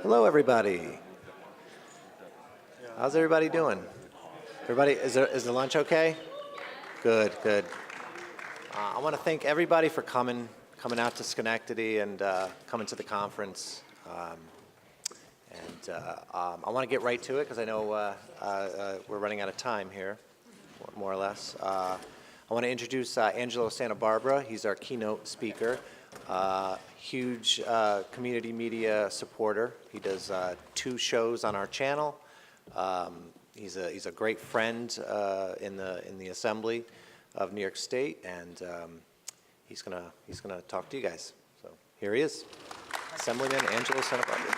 Hello, everybody. How's everybody doing? Everybody, is the lunch okay? Good, good. I want to thank everybody for coming out to Schenectady and coming to the conference. I want to get right to it because I know we're running out of time here, more or less. I want to introduce Angelo Santa Barbara. He's our keynote speaker. Huge community media supporter. He does 2 shows on our channel. He's a great friend in the Assembly of New York State, and he's gonna talk to you guys. So here he is, Assemblyman Angelo Santa Barbara.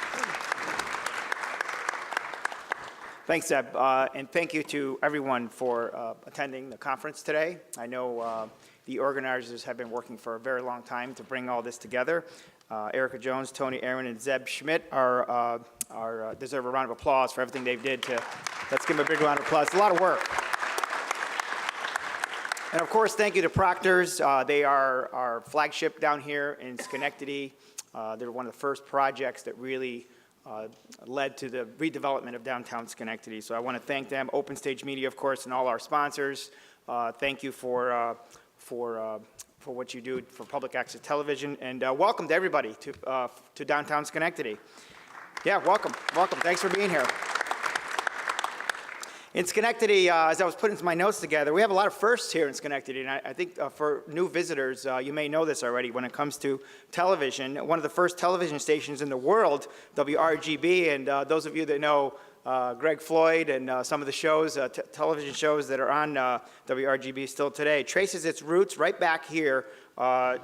Thanks, Deb, and thank you to everyone for attending the conference today. I know the organizers have been working for a very long time to bring all this together. Erica Jones, Tony Aaron, and Zeb Schmidt deserve a round of applause for everything they did. Let's give them a big round of applause. It's a lot of work. And of course, thank you to Proctor's. They are our flagship down here in Schenectady. They're one of the first projects that really led to the redevelopment of downtown Schenectady. So I want to thank them, Open Stage Media, of course, and all our sponsors. Thank you for what you do for public access television, and welcome to everybody to downtown Schenectady. Yeah, welcome. Thanks for being here. In Schenectady, as I was putting my notes together, we have a lot of firsts here in Schenectady, and I think for new visitors, you may know this already when it comes to television. One of the first television stations in the world, WRGB, and those of you that know Greg Floyd and some of the shows, television shows that are on WRGB still today, traces its roots right back here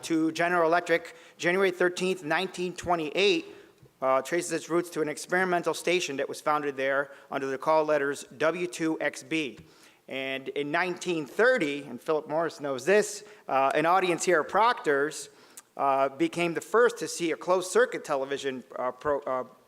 to General Electric. January 13th, 1928, traces its roots to an experimental station that was founded there under the call letters W2XB. And in 1930, and Philip Morris knows this, an audience here at Proctor's became the first to see a closed-circuit television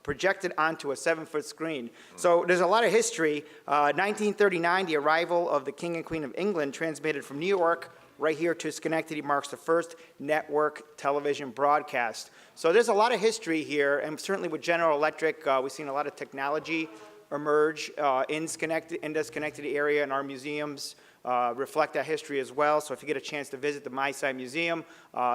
projected onto a 7-foot screen. So there's a lot of history. 1939, the arrival of the King and Queen of England transmitted from New York right here to Schenectady marks the first network television broadcast. So there's a lot of history here, and certainly with General Electric, we've seen a lot of technology emerge in the Schenectady area, and our museums reflect that history as well. So if you get a chance to visit the MySci Museum,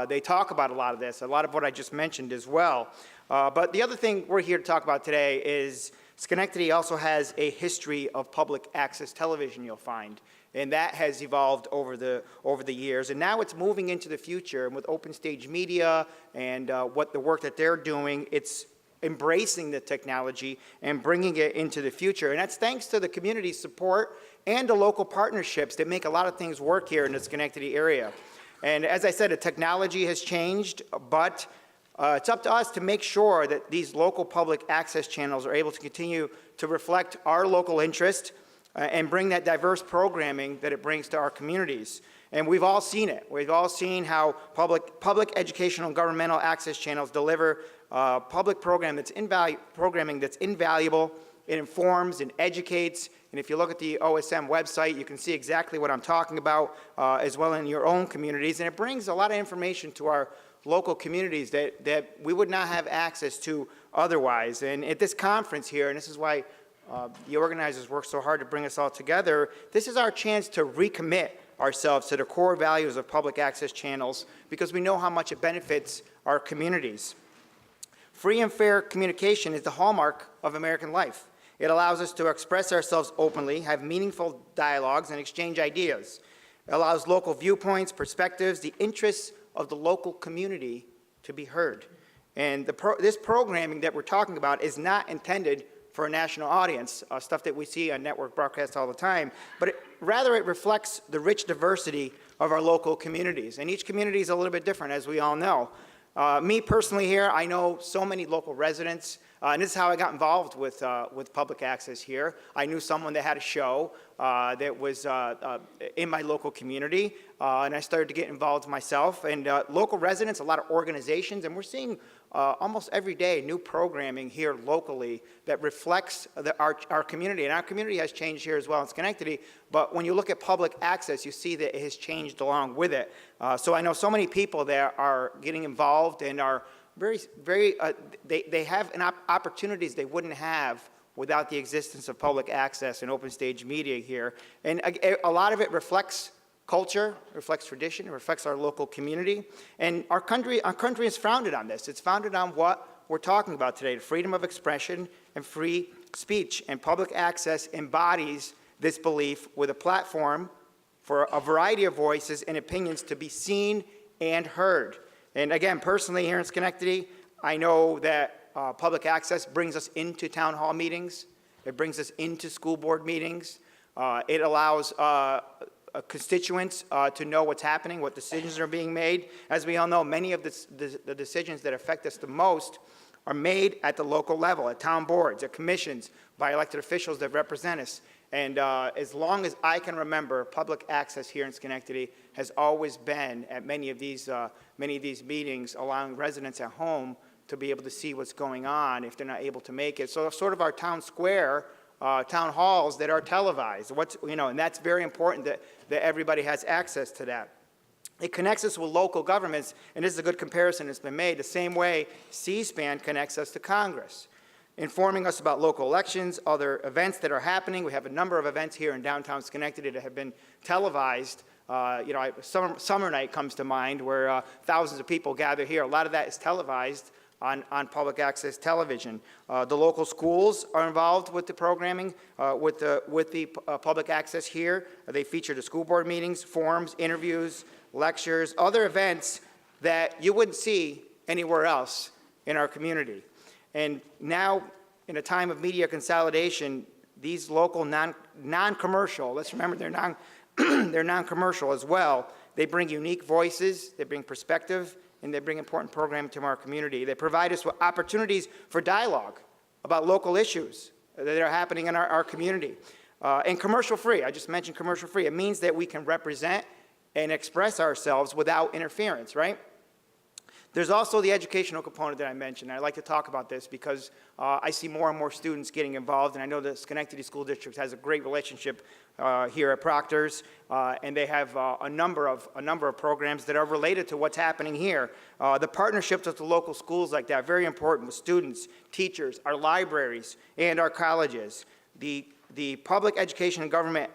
they talk about a lot of this, a lot of what I just mentioned as well. But the other thing we're here to talk about today is Schenectady also has a history of public access television, you'll find. And that has evolved over the years. And now it's moving into the future. And with Open Stage Media and what the work that they're doing, it's embracing the technology and bringing it into the future. And that's thanks to the community support and the local partnerships that make a lot of things work here in the Schenectady area. And as I said, the technology has changed, but it's up to us to make sure that these local public access channels are able to continue to reflect our local interest and bring that diverse programming that it brings to our communities. And we've all seen it. We've all seen how public educational and governmental access channels deliver public programming that's invaluable. It informs and educates. And if you look at the OSM website, you can see exactly what I'm talking about as well in your own communities. And it brings a lot of information to our local communities that we would not have access to otherwise. And at this conference here, and this is why the organizers work so hard to bring us all together, this is our chance to recommit ourselves to the core values of public access channels because we know how much it benefits our communities. Free and fair communication is the hallmark of American life. It allows us to express ourselves openly, have meaningful dialogues, and exchange ideas. It allows local viewpoints, perspectives, the interests of the local community to be heard. And this programming that we're talking about is not intended for a national audience, stuff that we see on network broadcasts all the time, but rather it reflects the rich diversity of our local communities. And each community is a little bit different, as we all know. Me personally here, I know so many local residents, and this is how I got involved with public access here. I knew someone that had a show that was in my local community, and I started to get involved myself. And local residents, a lot of organizations, and we're seeing almost every day new programming here locally that reflects our community. And our community has changed here as well in Schenectady, but when you look at public access, you see that it has changed along with it. So I know so many people that are getting involved and are they have opportunities they wouldn't have without the existence of public access and open stage media here. And a lot of it reflects culture, reflects tradition, reflects our local community. And our country is founded on this. It's founded on what we're talking about today, the freedom of expression and free speech. And public access embodies this belief with a platform for a variety of voices and opinions to be seen and heard. And again, personally here in Schenectady, I know that public access brings us into town hall meetings. It brings us into school board meetings. It allows constituents to know what's happening, what decisions are being made. As we all know, many of the decisions that affect us the most are made at the local level, at town boards, at commissions, by elected officials that represent us. And as long as I can remember, public access here in Schenectady has always been at many of these meetings, allowing residents at home to be able to see what's going on if they're not able to make it. So sort of our town square, town halls that are televised. And that's very important that everybody has access to that. It connects us with local governments, and this is a good comparison that's been made, the same way C-SPAN connects us to Congress, informing us about local elections, other events that are happening. We have a number of events here in downtown Schenectady that have been televised. Summer night comes to mind where thousands of people gather here. A lot of that is televised on public access television. The local schools are involved with the programming, with the public access here. They feature the school board meetings, forums, interviews, lectures, other events that you wouldn't see anywhere else in our community. And now, in a time of media consolidation, these local non-commercial, let's remember they're non-commercial as well, they bring unique voices, they bring perspective, and they bring important programming to our community. They provide us with opportunities for dialogue about local issues that are happening in our community. And commercial-free, I just mentioned commercial-free. It means that we can represent and express ourselves without interference, right? There's also the educational component that I mentioned. I like to talk about this because I see more and more students getting involved, and I know the Schenectady School District has a great relationship here at Proctor's, and they have a number of programs that are related to what's happening here. The partnerships with the local schools like that, very important with students, teachers, our libraries, and our colleges. The public education and government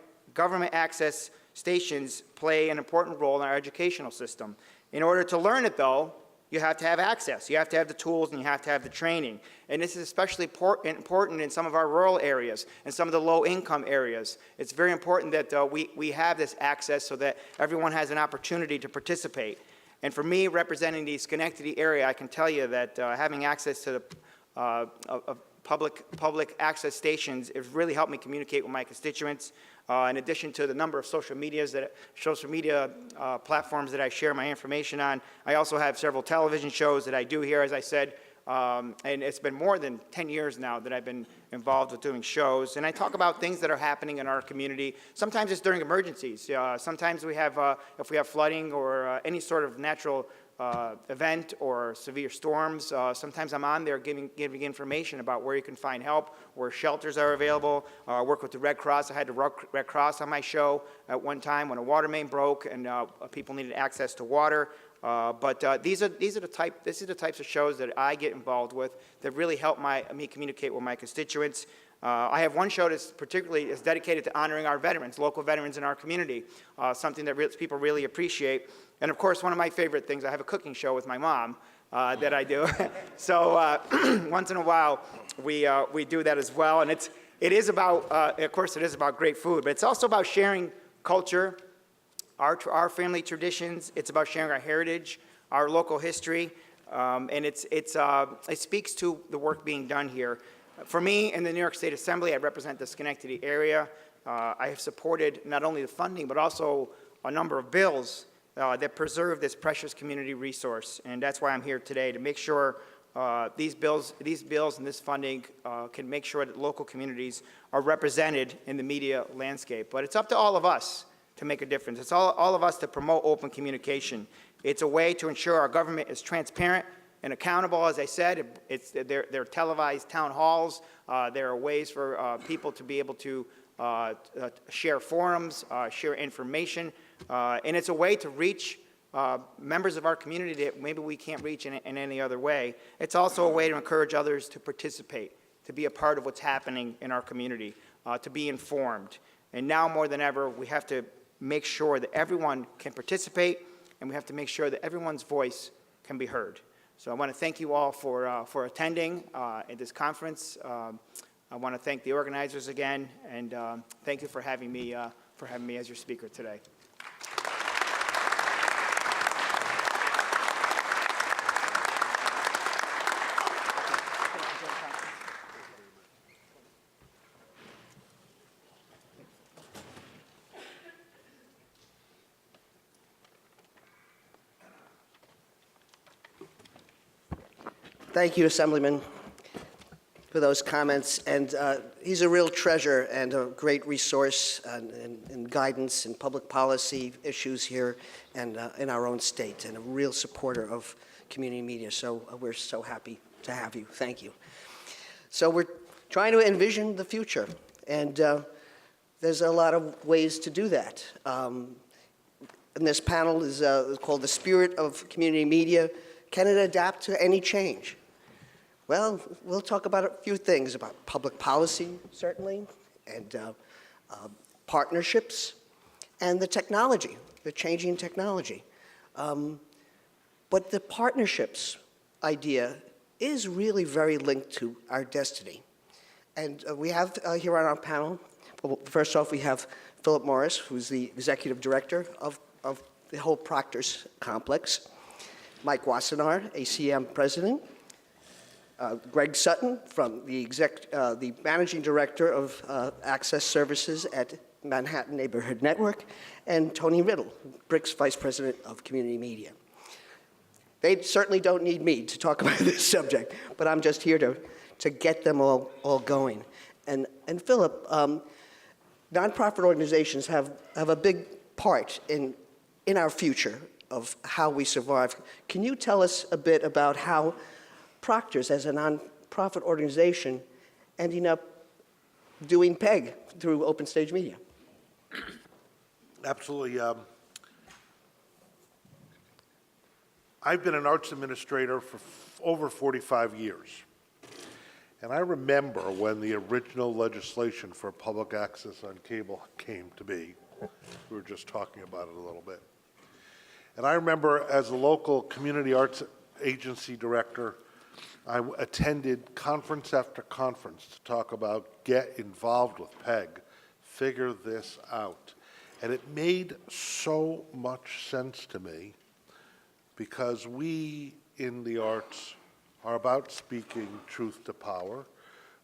access stations play an important role in our educational system. In order to learn it, though, you have to have access. You have to have the tools, and you have to have the training. And this is especially important in some of our rural areas and some of the low-income areas. It's very important that we have this access so that everyone has an opportunity to participate. And for me, representing the Schenectady area, I can tell you that having access to the public access stations has really helped me communicate with my constituents. In addition to the number of social media platforms that I share my information on, I also have several television shows that I do here, as I said, and it's been more than 10 years now that I've been involved with doing shows. And I talk about things that are happening in our community. Sometimes it's during emergencies. Sometimes we have, if we have flooding or any sort of natural event or severe storms. Sometimes I'm on there giving information about where you can find help, where shelters are available. Work with the Red Cross. I had the Red Cross on my show at one time when a water main broke and people needed access to water. But these are the types of shows that I get involved with that really help me communicate with my constituents. I have one show that's particularly is dedicated to honoring our veterans, local veterans in our community, something that people really appreciate. And of course, one of my favorite things, I have a cooking show with my mom that I do. So once in a while, we do that as well. And it is about, of course, it is about great food, but it's also about sharing culture, our family traditions. It's about sharing our heritage, our local history, and it speaks to the work being done here. For me, in the New York State Assembly, I represent the Schenectady area. I have supported not only the funding, but also a number of bills that preserve this precious community resource. And that's why I'm here today, to make sure these bills and this funding can make sure that local communities are represented in the media landscape. But it's up to all of us to make a difference. It's all of us to promote open communication. It's a way to ensure our government is transparent and accountable. As I said, they're televised town halls. There are ways for people to be able to share forums, share information, and it's a way to reach members of our community that maybe we can't reach in any other way. It's also a way to encourage others to participate, to be a part of what's happening in our community, to be informed. And now more than ever, we have to make sure that everyone can participate, and we have to make sure that everyone's voice can be heard. So I want to thank you all for attending at this conference. I want to thank the organizers again, and thank you for having me as your speaker today. Thank you, Assemblyman, for those comments. And he's a real treasure and a great resource in guidance and public policy issues here and in our own state, and a real supporter of community media. So we're so happy to have you. Thank you. So we're trying to envision the future, and there's a lot of ways to do that. And this panel is called The Spirit of Community Media. Can it adapt to any change? Well, we'll talk about a few things, about public policy, certainly, and partnerships, and the technology, the changing technology. But the partnerships idea is really very linked to our destiny. And we have here on our panel, well, first off, we have Philip Morris, who's the executive director of the whole Proctor's complex, Mike Wassenaar, ACM president, Greg Sutton, from the managing director of Access Services at Manhattan Neighborhood Network, and Tony Riddle, BRIC's vice president of community media. They certainly don't need me to talk about this subject, but I'm just here to get them all going. And Philip, nonprofit organizations have a big part in our future of how we survive. Can you tell us a bit about how Proctor's, as a nonprofit organization, ending up doing PEG through Open Stage Media? Absolutely. I've been an arts administrator for over 45 years. And I remember when the original legislation for public access on cable came to be. We were just talking about it a little bit. And I remember, as a local community arts agency director, I attended conference after conference to talk about get involved with PEG, figure this out. And it made so much sense to me, because we in the arts are about speaking truth to power.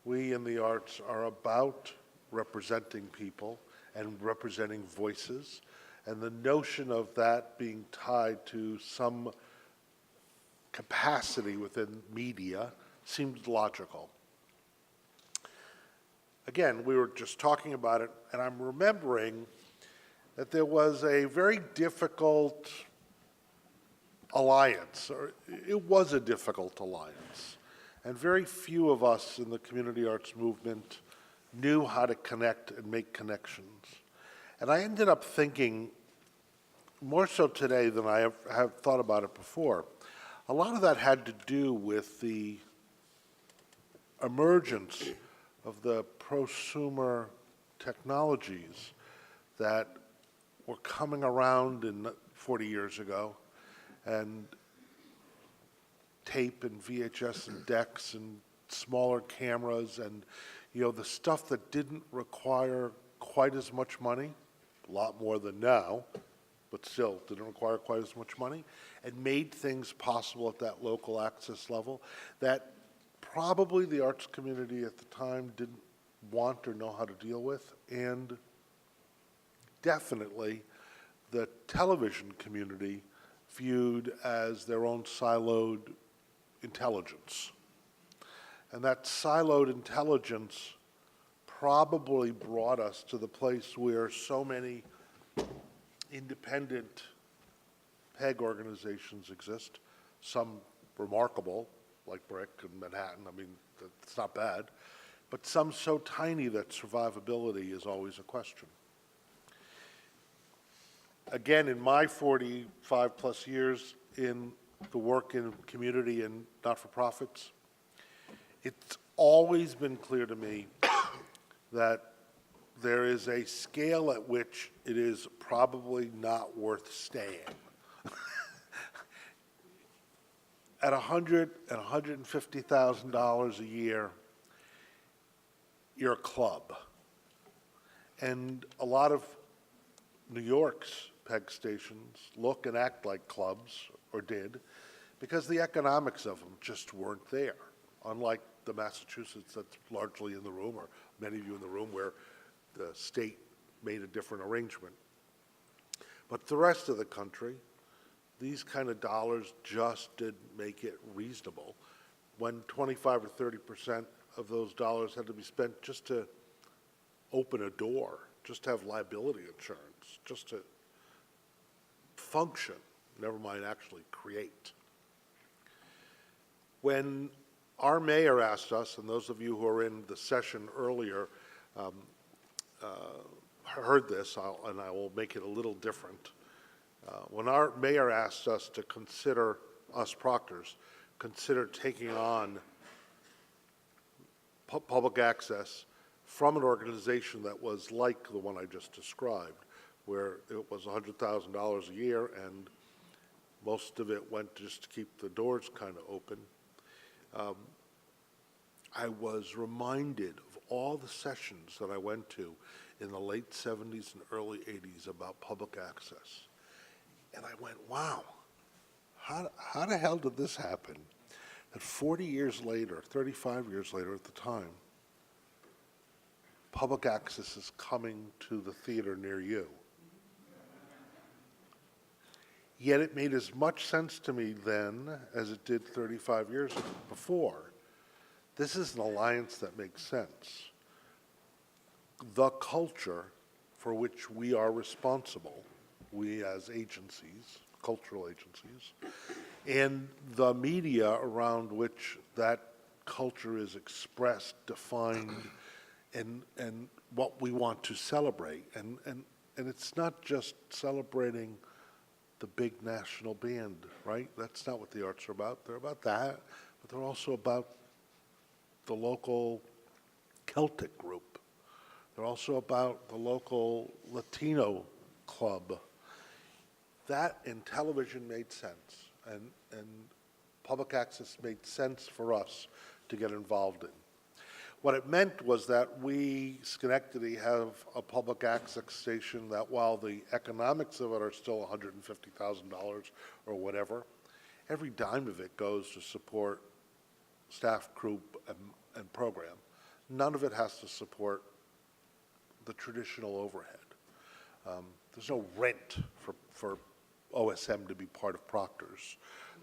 We in the arts are about representing people and representing voices. And the notion of that being tied to some capacity within media seemed logical. Again, we were just talking about it, and I'm remembering that there was a very difficult alliance, or it was a difficult alliance, and very few of us in the community arts movement knew how to connect and make connections. And I ended up thinking, more so today than I have thought about it before, a lot of that had to do with the emergence of the prosumer technologies that were coming around 40 years ago, and tape and VHS and decks and smaller cameras, and the stuff that didn't require quite as much money, a lot more than now, but still didn't require quite as much money, and made things possible at that local access level that probably the arts community at the time didn't want or know how to deal with, and definitely the television community viewed as their own siloed intelligence. And that siloed intelligence probably brought us to the place where so many independent PEG organizations exist, some remarkable, like BRIC and Manhattan. I mean, it's not bad, but some so tiny that survivability is always a question. again, in my 45-plus years in the work in community and not-for-profits, it's always been clear to me that there is a scale at which it is probably not worth staying. At $100,000 and $150,000 a year, you're a club. And a lot of New York's PEG stations look and act like clubs, or did, because the economics of them just weren't there. Unlike the Massachusetts that's largely in the room, or many of you in the room, where the state made a different arrangement. But the rest of the country, these kind of dollars just didn't make it reasonable when 25 or 30% of those dollars had to be spent just to open a door, just to have liability insurance, just to function, never mind actually create. When our mayor asked us, and those of you who are in the session earlier heard this, and I will make it a little different. When our mayor asked us to consider, us proctors, consider taking on public access from an organization that was like the one I just described, where it was $100,000 a year and most of it went just to keep the doors kind of open, I was reminded of all the sessions that I went to in the late 70s and early 80s about public access. And I went, wow, how the hell did this happen? That 40 years later, 35 years later at the time, public access is coming to the theater near you. Yet it made as much sense to me then as it did 35 years before. This is an alliance that makes sense. The culture for which we are responsible, we as agencies, cultural agencies, and the media around which that culture is expressed, defined, and what we want to celebrate. And it's not just celebrating the big national band, right? That's not what the arts are about. They're about that, but they're also about the local Celtic group. They're also about the local Latino club. That in television made sense, and public access made sense for us to get involved in. What it meant was that we, Schenectady, have a public access station that, while the economics of it are still $150,000 or whatever, every dime of it goes to support staff, crew, and program. None of it has to support the traditional overhead. There's no rent for OSM to be part of Proctor's.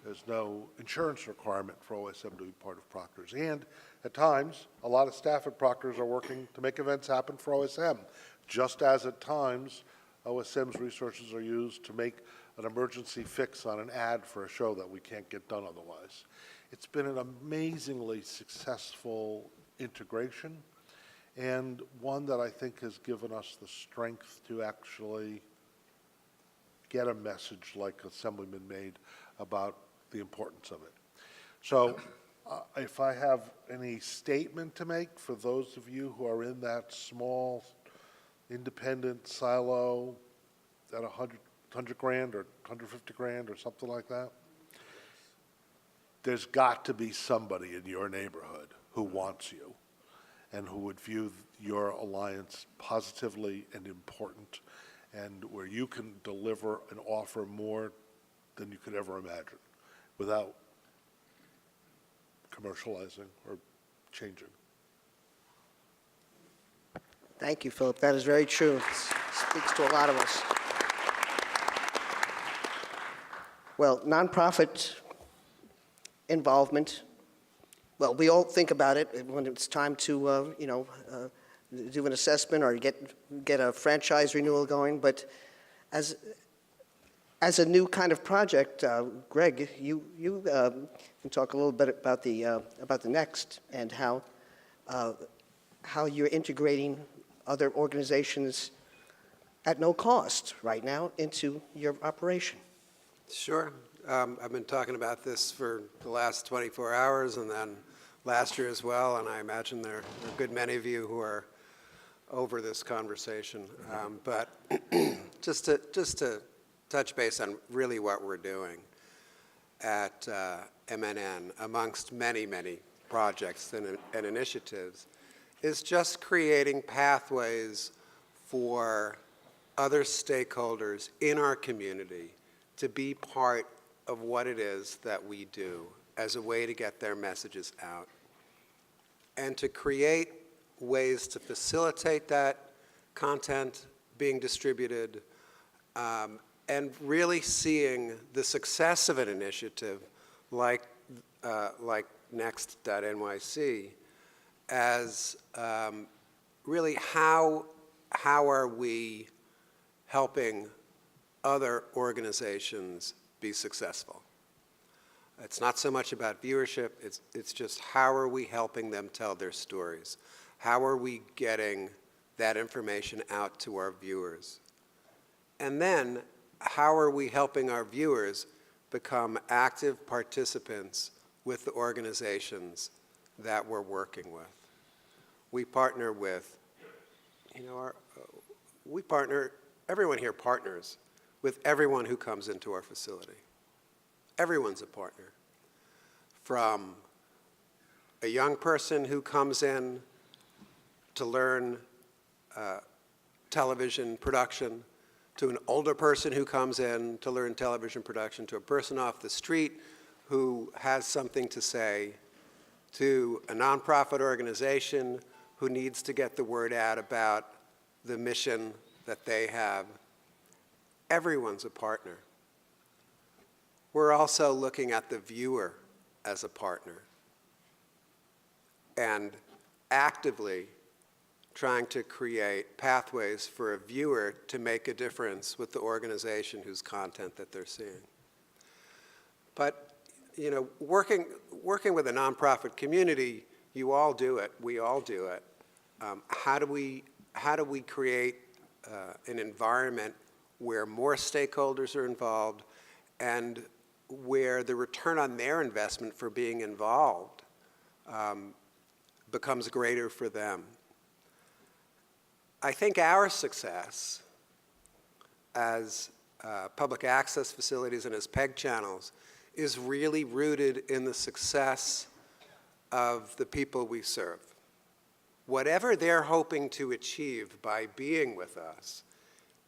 There's no insurance requirement for OSM to be part of Proctor's. And at times, a lot of staff at Proctor's are working to make events happen for OSM, just as at times OSM's resources are used to make an emergency fix on an ad for a show that we can't get done otherwise. It's been an amazingly successful integration, and one that I think has given us the strength to actually get a message like Assemblyman made about the importance of it. So if I have any statement to make for those of you who are in that small independent silo at 100 grand or 150 grand or something like that, there's got to be somebody in your neighborhood who wants you and who would view your alliance positively and important, and where you can deliver and offer more than you could ever imagine without commercializing or changing. Thank you, Philip. That is very true. It speaks to a lot of us. Well, nonprofit involvement, well, we all think about it when it's time to, do an assessment or get a franchise renewal going. But as a new kind of project, Greg, you can talk a little bit about the Next and how you're integrating other organizations at no cost right now into your operation? Sure. I've been talking about this for the last 24 hours and then last year as well, and I imagine there are a good many of you who are over this conversation. But just to touch base on really what we're doing at MNN, amongst many, many projects and initiatives, is just creating pathways for other stakeholders in our community to be part of what it is that we do as a way to get their messages out, and to create ways to facilitate that content being distributed, and really seeing the success of an initiative like Next.nyc as really how are we helping other organizations be successful. It's not so much about viewership, it's just how are we helping them tell their stories? How are we getting that information out to our viewers? And then, how are we helping our viewers become active participants with the organizations that we're working with? We partner with, everyone here partners with everyone who comes into our facility. Everyone's a partner. From a young person who comes in to learn television production, to an older person who comes in to learn television production, to a person off the street who has something to say, to a nonprofit organization who needs to get the word out about the mission that they have. Everyone's a partner. We're also looking at the viewer as a partner and actively trying to create pathways for a viewer to make a difference with the organization whose content that they're seeing. But working with a nonprofit community, you all do it, we all do it. How do we create an environment where more stakeholders are involved and where the return on their investment for being involved becomes greater for them? I think our success as public access facilities and as PEG channels is really rooted in the success of the people we serve. Whatever they're hoping to achieve by being with us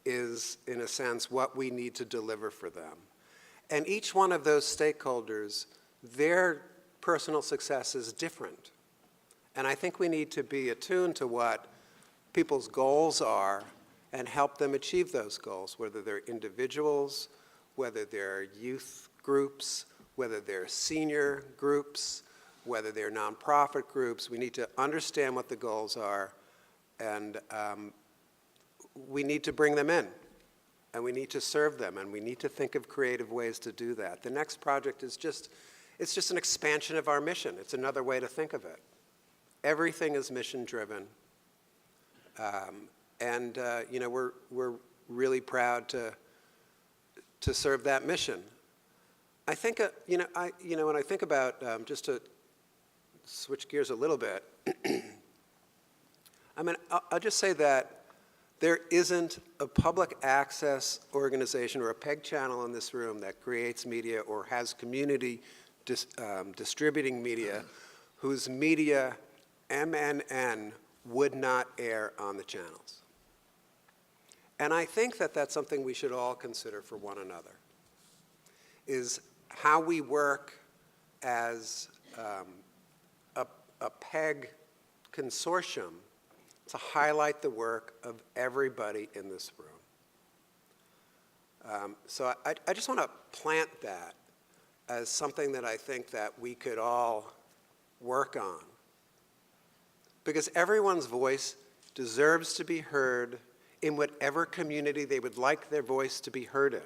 is, in a sense, what we need to deliver for them. And each one of those stakeholders, their personal success is different. And I think we need to be attuned to what people's goals are and help them achieve those goals, whether they're individuals, whether they're youth groups, whether they're senior groups, whether they're nonprofit groups. We need to understand what the goals are, and we need to bring them in, and we need to serve them, and we need to think of creative ways to do that. The next project is just an expansion of our mission. It's another way to think of it. Everything is mission-driven. We're really proud to serve that mission. I think, when I think about, just to switch gears a little bit, I'll just say that there isn't a public access organization or a PEG channel in this room that creates media or has community distributing media whose media MNN would not air on the channels. And I think that that's something we should all consider for one another, is how we work as a PEG consortium to highlight the work of everybody in this room. So I just want to plant that as something that I think that we could all work on, because everyone's voice deserves to be heard in whatever community they would like their voice to be heard in.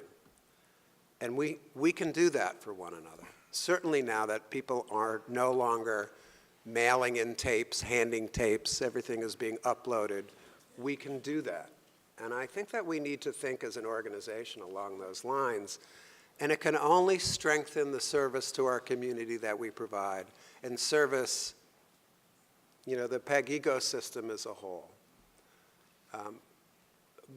And we can do that for one another. Certainly now that people are no longer mailing in tapes, handing tapes, everything is being uploaded, we can do that. And I think that we need to think as an organization along those lines. And it can only strengthen the service to our community that we provide and service, the PEG ecosystem as a whole.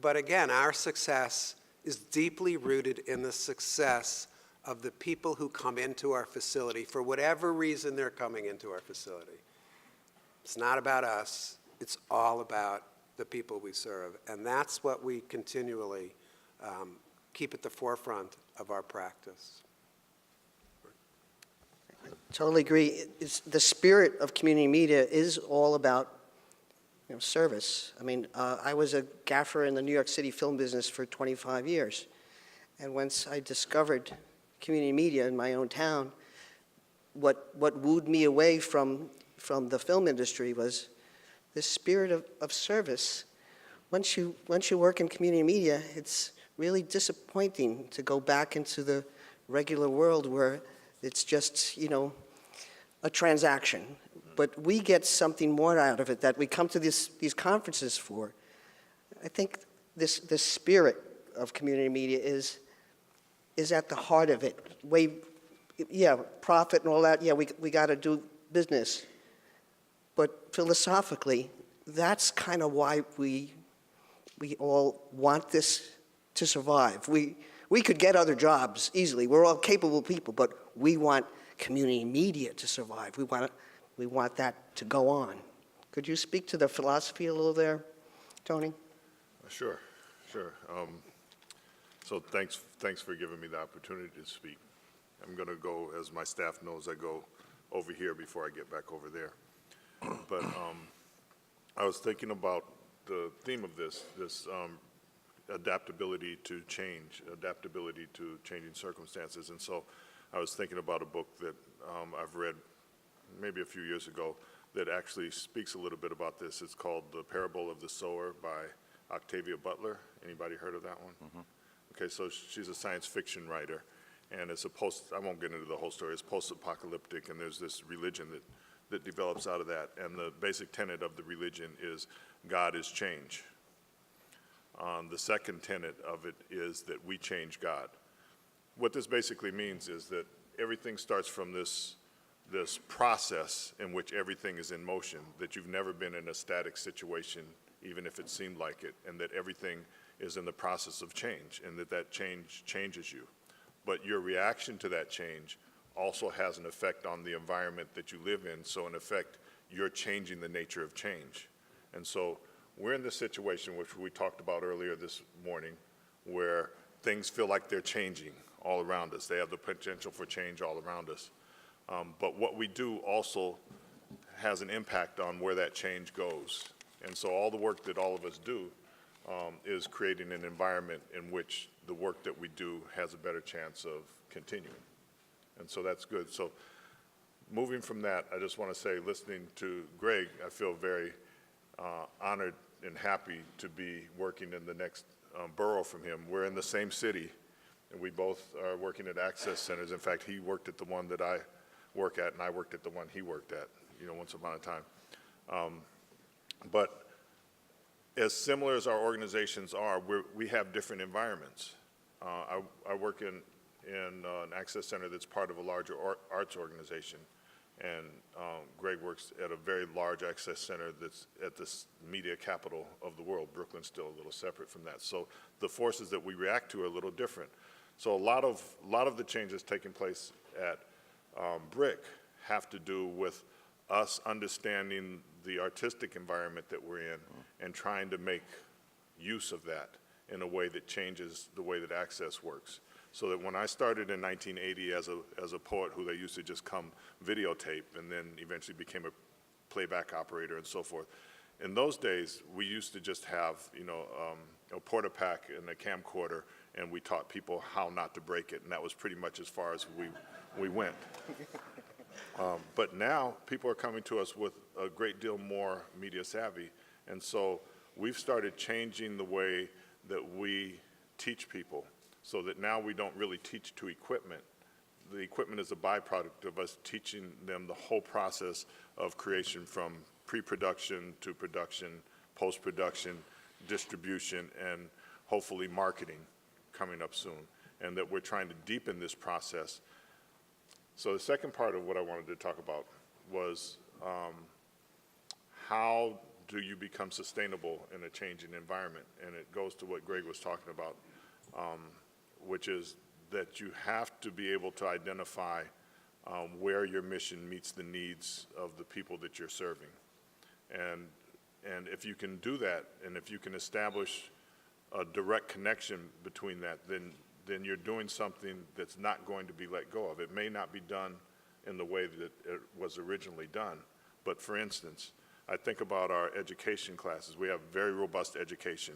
But again, our success is deeply rooted in the success of the people who come into our facility for whatever reason they're coming into our facility. It's not about us. It's all about the people we serve. And that's what we continually keep at the forefront of our practice. Totally agree. The spirit of community media is all about service. I mean, I was a gaffer in the New York City film business for 25 years. And once I discovered community media in my own town, what wooed me away from the film industry was this spirit of service. Once you work in community media, it's really disappointing to go back into the regular world where it's just, a transaction. But we get something more out of it that we come to these conferences for. I think this spirit of community media is at the heart of it. Profit and all that, we got to do business. But philosophically, that's kind of why we all want this to survive. We could get other jobs easily. We're all capable people, but we want community media to survive. We want that to go on. Could you speak to the philosophy a little there, Tony? Sure. So thanks for giving me the opportunity to speak. I'm going to go, as my staff knows, I go over here before I get back over there. But I was thinking about the theme of this adaptability to change, adaptability to changing circumstances. And so I was thinking about a book that I've read maybe a few years ago that actually speaks a little bit about this. It's called The Parable of the Sower by Octavia Butler. Anybody heard of that one? Mm-hmm. Okay, so she's a science fiction writer, and it's I won't get into the whole story, it's post-apocalyptic, and there's this religion that develops out of that, and the basic tenet of the religion is God is change. The second tenet of it is that we change God. What this basically means is that everything starts from this process in which everything is in motion, that you've never been in a static situation, even if it seemed like it, and that everything is in the process of change, and that change changes you. But your reaction to that change also has an effect on the environment that you live in, so in effect, you're changing the nature of change. And so we're in this situation, which we talked about earlier this morning, where things feel like they're changing all around us. They have the potential for change all around us. But what we do also has an impact on where that change goes. And so all the work that all of us do is creating an environment in which the work that we do has a better chance of continuing. And so that's good. So moving from that, I just want to say, listening to Greg, I feel very honored and happy to be working in the next borough from him. We're in the same city, and we both are working at access centers. In fact, he worked at the one that I work at, and I worked at the one he worked at, once upon a time. But as similar as our organizations are, we have different environments. I work in an access center that's part of a larger arts organization, and Greg works at a very large access center that's at this media capital of the world. Brooklyn's still a little separate from that. So the forces that we react to are a little different. So a lot of the changes taking place at BRIC have to do with us understanding the artistic environment that we're in and trying to make use of that in a way that changes the way that access works. So that when I started in 1980 as a poet who they used to just come videotape and then eventually became a playback operator and so forth, in those days we used to just have a porta-pack and a camcorder, and we taught people how not to break it, and that was pretty much as far as we went. But now people are coming to us with a great deal more media savvy, and so we've started changing the way that we teach people, so that now we don't really teach to equipment. The equipment is a byproduct of us teaching them the whole process of creation, from pre-production to production, post-production, distribution, and hopefully marketing coming up soon, and that we're trying to deepen this process. So the second part of what I wanted to talk about was how do you become sustainable in a changing environment? And it goes to what Greg was talking about, which is that you have to be able to identify where your mission meets the needs of the people that you're serving. And if you can do that, and if you can establish a direct connection between that, then you're doing something that's not going to be let go of. It may not be done in the way that it was originally done, but for instance, I think about our education classes. We have very robust education.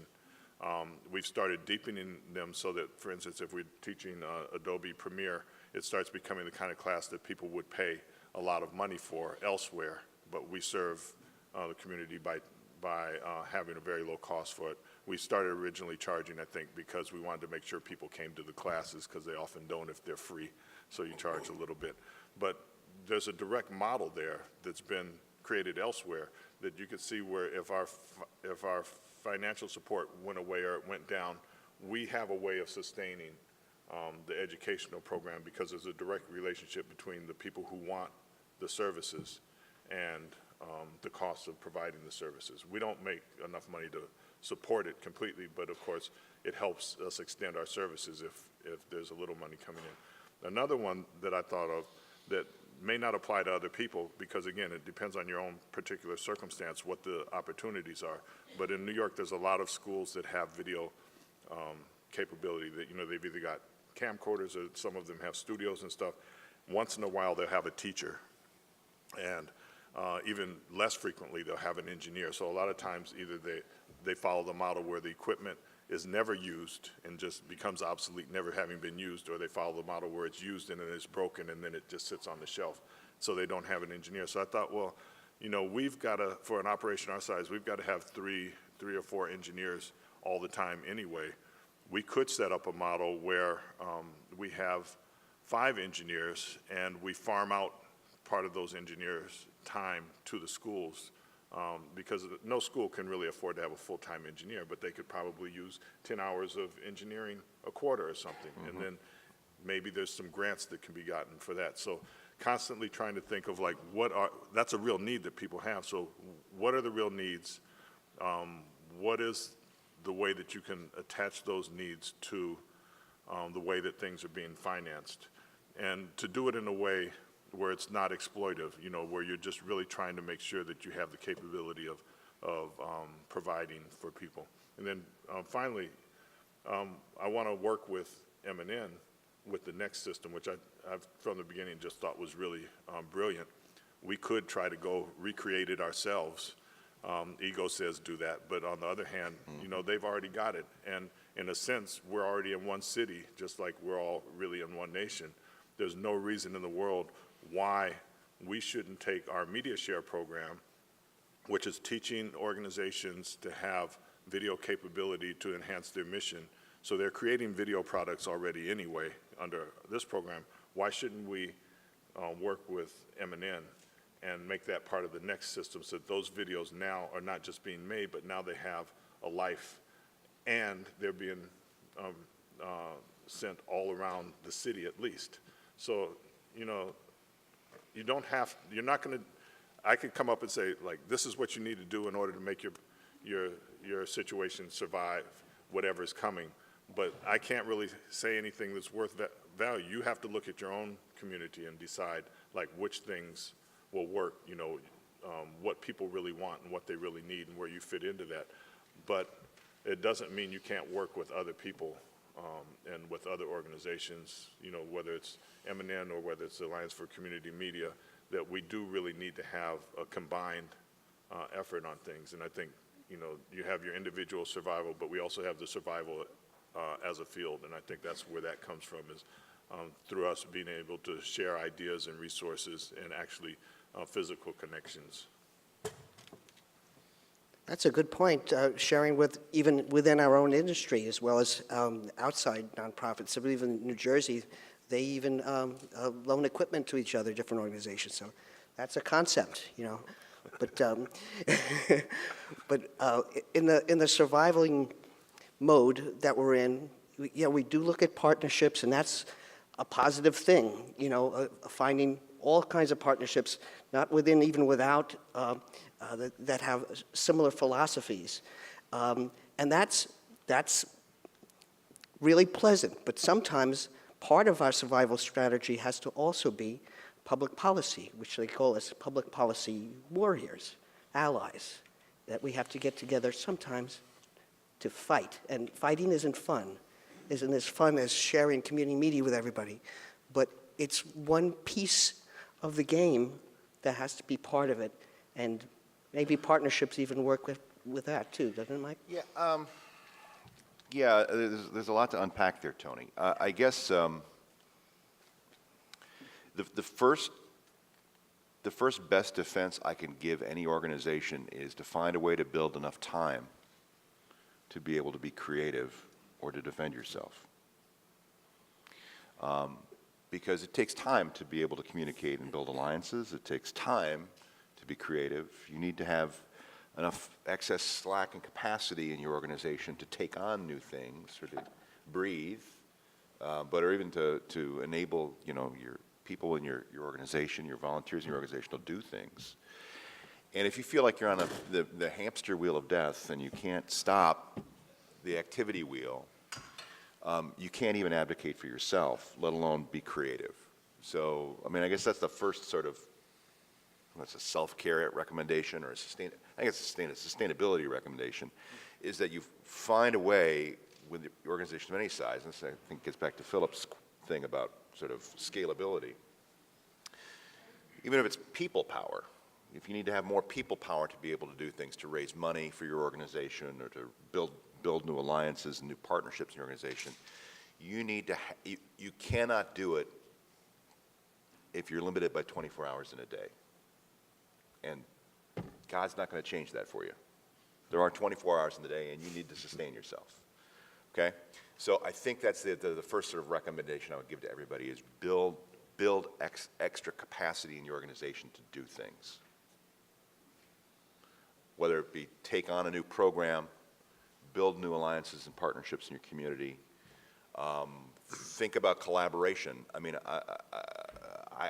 We've started deepening them so that, for instance, if we're teaching Adobe Premiere, it starts becoming the kind of class that people would pay a lot of money for elsewhere, but we serve the community by having a very low cost for it. We started originally charging, I think, because we wanted to make sure people came to the classes, because they often don't if they're free, so you charge a little bit. But there's a direct model there that's been created elsewhere that you could see where if our financial support went away or it went down, we have a way of sustaining the educational program, because there's a direct relationship between the people who want the services and the cost of providing the services. We don't make enough money to support it completely, but of course it helps us extend our services if there's a little money coming in. Another one that I thought of that may not apply to other people, because again, it depends on your own particular circumstance, what the opportunities are. But in New York, there's a lot of schools that have video capability that, they've either got camcorders or some of them have studios and stuff. Once in a while, they'll have a teacher. And even less frequently, they'll have an engineer. So a lot of times, either they follow the model where the equipment is never used and just becomes obsolete, never having been used, or they follow the model where it's used and then it's broken and then it just sits on the shelf. So they don't have an engineer. So I thought, well, we've got to, for an operation our size, we've got to have three or four engineers all the time anyway. We could set up a model where we have 5 engineers and we farm out part of those engineers' time to the schools. Because no school can really afford to have a full-time engineer, but they could probably use 10 hours of engineering a quarter or something. Mm-hmm. And then maybe there's some grants that can be gotten for that. So constantly trying to think of that's a real need that people have. So what are the real needs? What is the way that you can attach those needs to the way that things are being financed? And to do it in a way where it's not exploitive, where you're just really trying to make sure that you have the capability of providing for people. And then finally, I want to work with M&N with the next system, which I've from the beginning just thought was really brilliant. We could try to go recreate it ourselves. Ego says do that, but on the other hand, they've already got it. And in a sense, we're already in one city, just like we're all really in one nation. There's no reason in the world why we shouldn't take our media share program, which is teaching organizations to have video capability to enhance their mission. So they're creating video products already anyway under this program. Why shouldn't we work with M&N and make that part of the next system so that those videos now are not just being made, but now they have a life and they're being sent all around the city at least. So, you're not going to, I could come up and say, this is what you need to do in order to make your situation survive whatever is coming. But I can't really say anything that's worth value. You have to look at your own community and decide, which things will work, what people really want and what they really need and where you fit into that. But it doesn't mean you can't work with other people and with other organizations, whether it's M&N or whether it's the Alliance for Community Media, that we do really need to have a combined effort on things. And I think, you have your individual survival, but we also have the survival as a field. And I think that's where that comes from, is through us being able to share ideas and resources and actually physical connections. That's a good point, sharing even within our own industry as well as outside nonprofits. I believe in New Jersey, they even loan equipment to each other, different organizations. So that's a concept, But, in the surviving mode that we're in, we do look at partnerships, and that's a positive thing, finding all kinds of partnerships, not within, even without, that have similar philosophies. And that's really pleasant, but sometimes part of our survival strategy has to also be public policy, which they call us public policy warriors, allies, that we have to get together sometimes to fight. And fighting isn't as fun as sharing community media with everybody, but it's one piece of the game that has to be part of it, and maybe partnerships even work with that too, doesn't it, Mike? Yeah, there's a lot to unpack there, Tony. I guess the first best defense I can give any organization is to find a way to build enough time to be able to be creative or to defend yourself. Because it takes time to be able to communicate and build alliances. It takes time to be creative. You need to have enough excess slack and capacity in your organization to take on new things or to breathe, or even to enable, your people in your organization, your volunteers in your organization to do things. And if you feel like you're on the hamster wheel of death and you can't stop the activity wheel, you can't even advocate for yourself, let alone be creative. So, I guess that's the first sort of, that's a self-care recommendation or a sustainability recommendation, is that you find a way with the organization of any size, and this I think gets back to Philip's thing about sort of scalability. Even if it's people power, if you need to have more people power to be able to do things, to raise money for your organization or to build new alliances and new partnerships in your organization, you need to, you cannot do it if you're limited by 24 hours in a day. And God's not going to change that for you. There are 24 hours in the day, and you need to sustain yourself. Okay? So I think that's the first sort of recommendation I would give to everybody is build extra capacity in your organization to do things. Whether it be take on a new program, build new alliances and partnerships in your community, think about collaboration.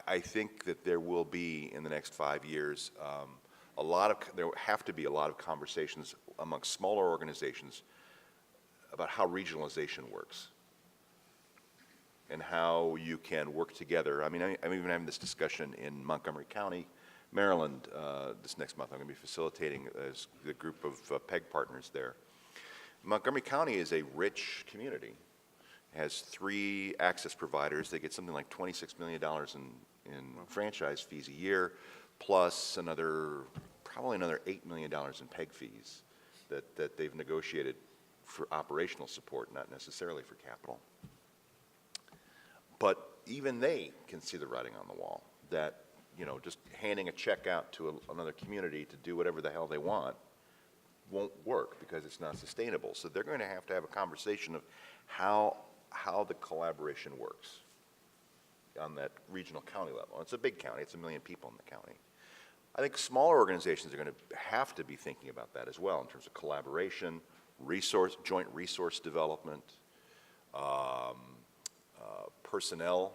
I think that there will be, in the next 5 years, there have to be a lot of conversations amongst smaller organizations about how regionalization works and how you can work together. I'm even having this discussion in Montgomery County, Maryland, this next month. I'm going to be facilitating the group of PEG partners there. Montgomery County is a rich community. It has 3 access providers. They get something like $26 million in franchise fees a year, plus probably another $8 million in PEG fees that they've negotiated for operational support, not necessarily for capital. But even they can see the writing on the wall that, just handing a check out to another community to do whatever the hell they want won't work because it's not sustainable. So they're going to have a conversation of how the collaboration works on that regional county level. It's a big county. It's 1 million people in the county. I think smaller organizations are going to have to be thinking about that as well in terms of collaboration, joint resource development, personnel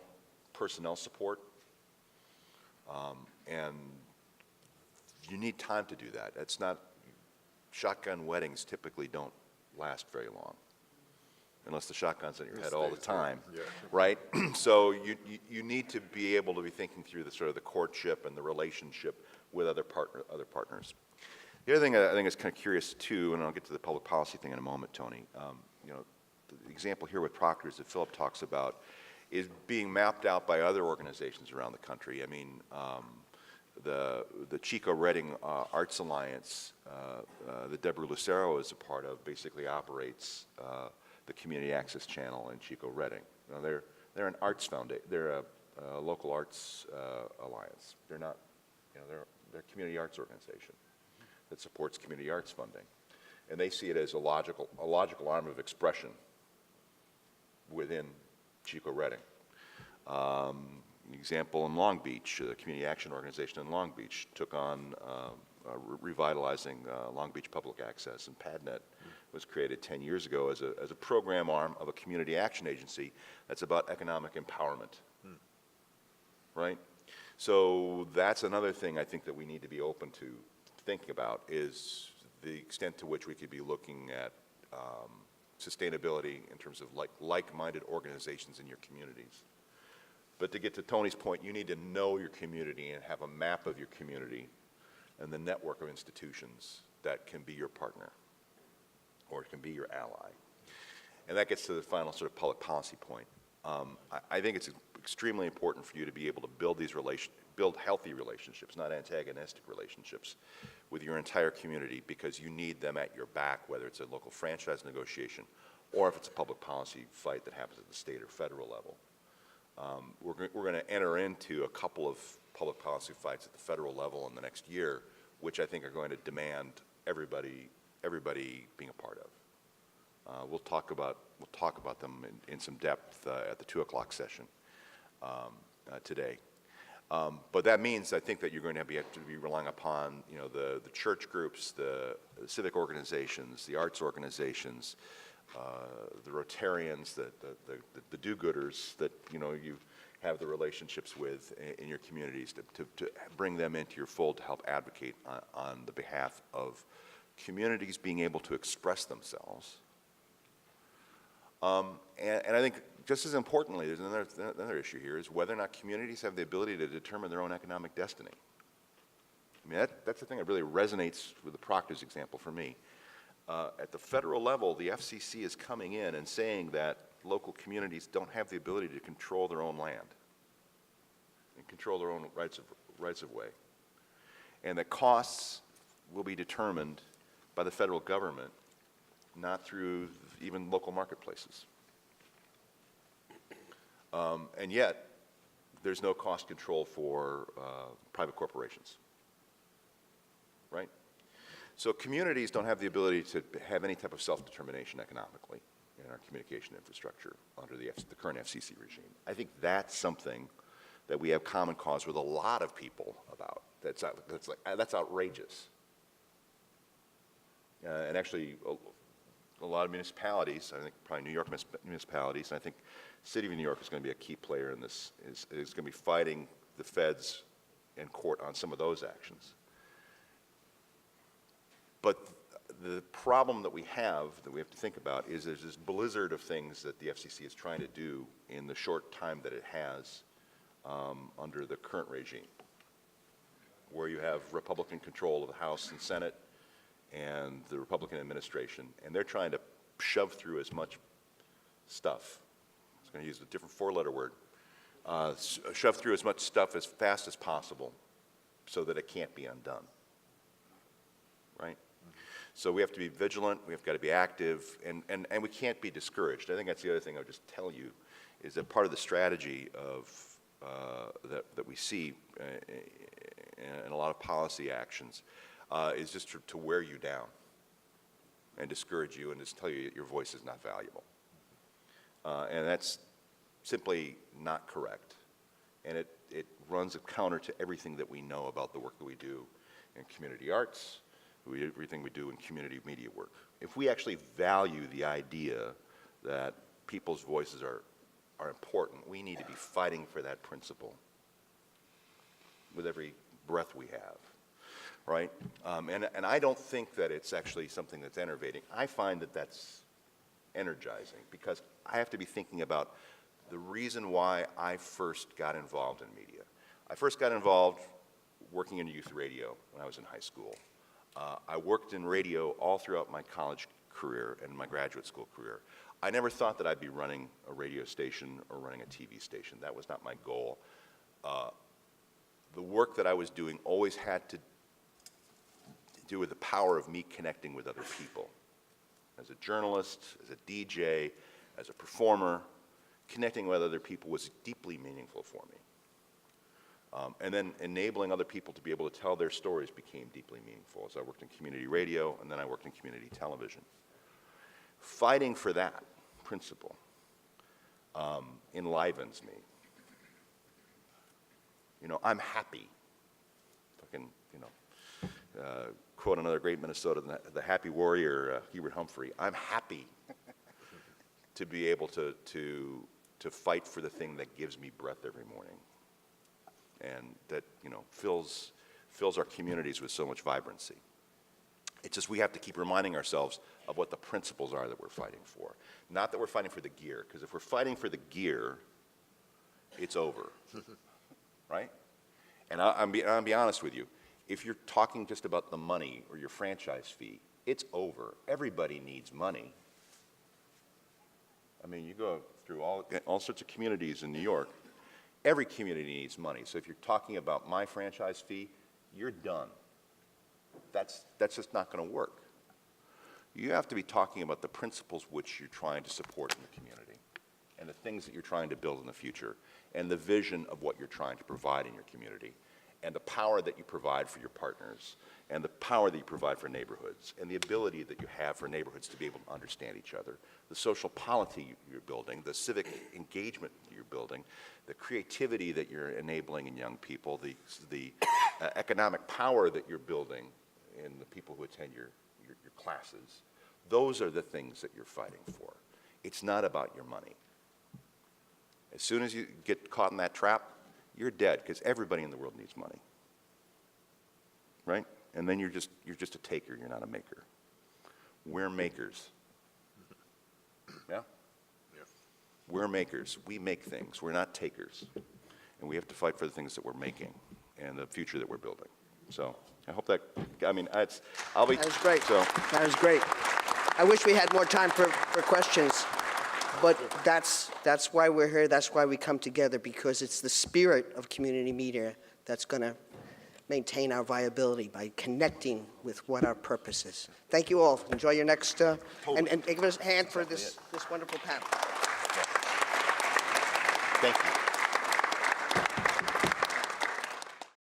support, and you need time to do that. It's not, shotgun weddings typically don't last very long, unless the shotgun's in your head all the time, right? So you need to be able to be thinking through the sort of the courtship and the relationship with other partners. The other thing I think is kind of curious too, and I'll get to the public policy thing in a moment, Tony. The example here with Proctor's that Philip talks about is being mapped out by other organizations around the country. The Chico Redding Arts Alliance that Deborah Lucero is a part of basically operates the Community Access Channel in Chico Redding. They're an arts foundation. They're a local arts alliance. They're not, they're a community arts organization that supports community arts funding, and they see it as a logical arm of expression within Chico Redding. An example in Long Beach, the Community Action Organization in Long Beach took on revitalizing Long Beach Public Access, and PadNet was created 10 years ago as a program arm of a community action agency that's about economic empowerment, right? So that's another thing I think that we need to be open to thinking about, is the extent to which we could be looking at sustainability in terms of like-minded organizations in your communities. But to get to Tony's point, you need to know your community and have a map of your community and the network of institutions that can be your partner or can be your ally. And that gets to the final sort of public policy point. I think it's extremely important for you to be able to build healthy relationships, not antagonistic relationships, with your entire community, because you need them at your back, whether it's a local franchise negotiation or if it's a public policy fight that happens at the state or federal level. We're going to enter into a couple of public policy fights at the federal level in the next year, which I think are going to demand everybody being a part of. We'll talk about them in some depth at the 2 o'clock session today. But that means, I think, that you're going to have to be relying upon, you know, the church groups, the civic organizations, the arts organizations, the Rotarians, the do-gooders that, you know, you have the relationships with in your communities, to bring them into your fold to help advocate on the behalf of communities being able to express themselves. And I think just as importantly, there's another issue here, is whether or not communities have the ability to determine their own economic destiny. I mean, that's the thing that really resonates with the Proctor's example for me. At the federal level, the FCC is coming in and saying that local communities don't have the ability to control their own land and control their own rights of way, and that costs will be determined by the federal government, not through even local marketplaces. And yet, there's no cost control for private corporations, right? So communities don't have the ability to have any type of self-determination economically in our communication infrastructure under the current FCC regime. I think that's something that we have common cause with a lot of people about. That's outrageous. And actually, a lot of municipalities, I think probably New York municipalities, and I think the City of New York is going to be a key player in this, is going to be fighting the feds in court on some of those actions. But the problem that we have to think about is there's this blizzard of things that the FCC is trying to do in the short time that it has under the current regime, where you have Republican control of the House and Senate and the Republican administration, and they're trying to shove through as much stuff. I was going to use a different four-letter word. Shove through as much stuff as fast as possible so that it can't be undone, right? So we have to be vigilant, we've got to be active, and we can't be discouraged. I think that's the other thing I would just tell you, is that part of the strategy of that we see in a lot of policy actions is just to wear you down and discourage you and just tell you that your voice is not valuable. And that's simply not correct. And it runs counter to everything that we know about the work that we do in community arts, everything we do in community media work. If we actually value the idea that people's voices are important, we need to be fighting for that principle with every breath we have, right? And I don't think that it's actually something that's enervating. I find that that's energizing, because I have to be thinking about the reason why I first got involved in media. I first got involved working in youth radio when I was in high school. I worked in radio all throughout my college career and my graduate school career. I never thought that I'd be running a radio station or running a TV station. That was not my goal. The work that I was doing always had to do with the power of me connecting with other people. As a journalist, as a DJ, as a performer, connecting with other people was deeply meaningful for me. And then enabling other people to be able to tell their stories became deeply meaningful as I worked in community radio, and then I worked in community television. Fighting for that principle enlivens me. You know, I'm happy if I can, you know, quote another great Minnesotan, the happy warrior, Hubert Humphrey, I'm happy to be able to fight for the thing that gives me breath every morning and that, fills our communities with so much vibrancy. It's just we have to keep reminding ourselves of what the principles are that we're fighting for. Not that we're fighting for the gear, because if we're fighting for the gear, it's over, right? And I'll be honest with you. If you're talking just about the money or your franchise fee, it's over. Everybody needs money. I mean, you go through all sorts of communities in New York. Every community needs money. So if you're talking about my franchise fee, you're done. That's just not going to work. You have to be talking about the principles which you're trying to support in the community and the things that you're trying to build in the future and the vision of what you're trying to provide in your community and the power that you provide for your partners and the power that you provide for neighborhoods and the ability that you have for neighborhoods to be able to understand each other, the social polity you're building, the civic engagement you're building, the creativity that you're enabling in young people, the economic power that you're building in the people who attend your classes. Those are the things that you're fighting for. It's not about your money. As soon as you get caught in that trap, you're dead because everybody in the world needs money, right? And then you're just a taker. You're not a maker. We're makers. Yeah? Yeah. We're makers. We make things. We're not takers. And we have to fight for the things that we're making and the future that we're building. So I hope that, I'll be. That was great. So, That was great. I wish we had more time for questions, but that's why we're here. That's why we come together, because it's the spirit of community media that's going to maintain and by connecting with what our purpose is. Thank you all. Enjoy your next, and give us a hand for this wonderful panel.